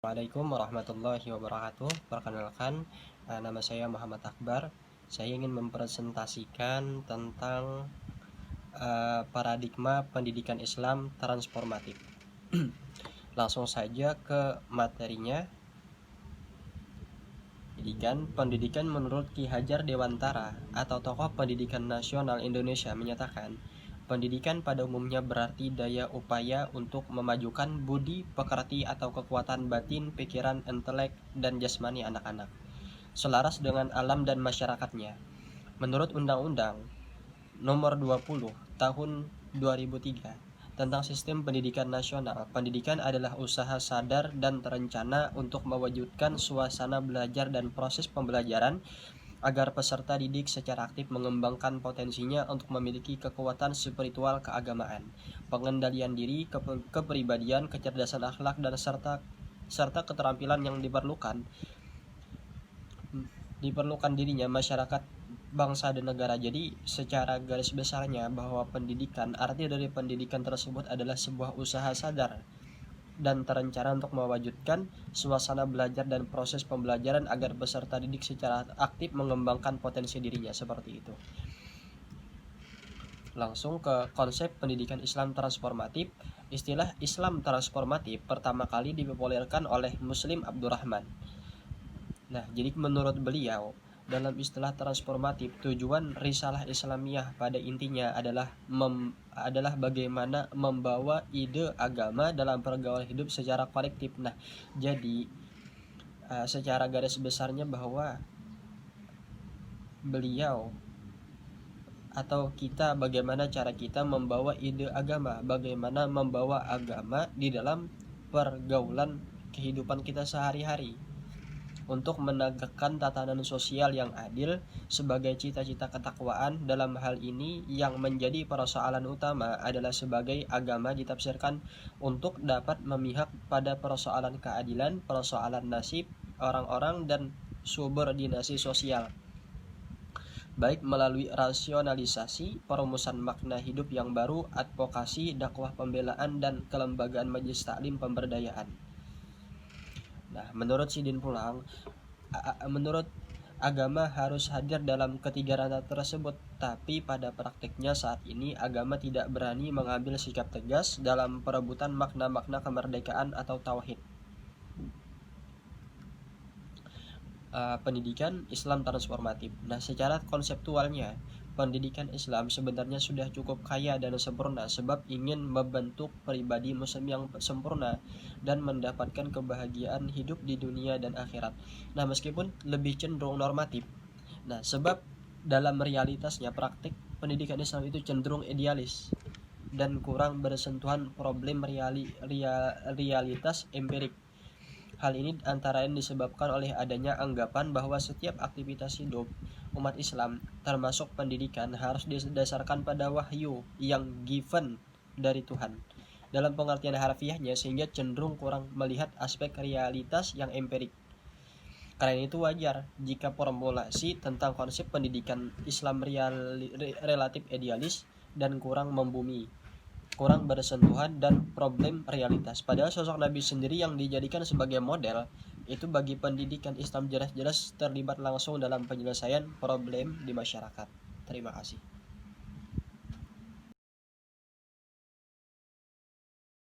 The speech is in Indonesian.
Assalamualaikum warahmatullahi wabarakatuh. Perkenalkan, nama saya Muhammad Akbar. Saya ingin mempresentasikan tentang paradigma pendidikan Islam transformatif. Langsung saja ke materinya. Pendidikan menurut Ki Hajar Dewantara atau tokoh pendidikan nasional Indonesia menyatakan, pendidikan pada umumnya berarti daya upaya untuk memajukan budi pekerti atau kekuatan batin, pikiran, intelek, dan jasmani anak-anak, selaras dengan alam dan masyarakatnya. Menurut Undang-Undang Nomor 20 Tahun 2003 tentang Sistem Pendidikan Nasional, pendidikan adalah usaha sadar dan terencana untuk mewujudkan suasana belajar dan proses pembelajaran agar peserta didik secara aktif mengembangkan potensinya untuk memiliki kekuatan spiritual keagamaan, pengendalian diri, kepribadian, kecerdasan akhlak, dan serta keterampilan yang diperlukan dirinya masyarakat, bangsa, dan negara. Jadi secara garis besarnya bahwa arti dari pendidikan tersebut adalah sebuah usaha sadar dan terencana untuk mewujudkan suasana belajar dan proses pembelajaran agar peserta didik secara aktif mengembangkan potensi dirinya, seperti itu. Langsung ke konsep pendidikan Islam transformatif. Istilah Islam transformatif pertama kali dipopulerkan oleh Muslim Abdurrahman. Nah, jadi menurut beliau, dalam istilah transformatif, tujuan risalah Islamiyah pada intinya adalah bagaimana membawa ide agama dalam pergaulan hidup secara kolektif. Nah, jadi secara garis besarnya bahwa beliau atau kita, bagaimana cara kita membawa ide agama, bagaimana membawa agama di dalam pergaulan kehidupan kita sehari-hari untuk menegakkan tatanan sosial yang adil sebagai cita-cita ketakwaan. Dalam hal ini yang menjadi persoalan utama adalah sebagai agama ditafsirkan untuk dapat memihak pada persoalan keadilan, persoalan nasib orang-orang, dan subordinasi sosial, baik melalui rasionalisasi, perumusan makna hidup yang baru, advokasi, dakwah pembelaan, dan kelembagaan majelis taklim pemberdayaan. Nah, menurut Sidin Pulang, menurut agama harus hadir dalam ketiga ranah tersebut, tapi pada praktiknya saat ini agama tidak berani mengambil sikap tegas dalam perebutan makna-makna kemerdekaan atau tauhid. Pendidikan Islam transformatif. Nah, secara konseptualnya, pendidikan Islam sebenarnya sudah cukup kaya dan sempurna sebab ingin membentuk pribadi muslim yang sempurna dan mendapatkan kebahagiaan hidup di dunia dan akhirat. Nah, meskipun lebih cenderung normatif. Nah, sebab dalam realitasnya praktik pendidikan Islam itu cenderung idealis dan kurang bersentuhan problem realitas empirik. Hal ini antara lain disebabkan oleh adanya anggapan bahwa setiap aktivitas hidup umat Islam, termasuk pendidikan, harus didasarkan pada wahyu yang given dari Tuhan dalam pengertian harfiahnya, sehingga cenderung kurang melihat aspek realitas yang empirik. Karena itu wajar jika formulasi tentang konsep pendidikan Islam relatif idealis dan kurang membumi, kurang bersentuhan dan problem realitas. Padahal sosok Nabi sendiri yang dijadikan sebagai model itu bagi pendidikan Islam jelas-jelas terlibat langsung dalam penyelesaian problem di masyarakat. Terima kasih.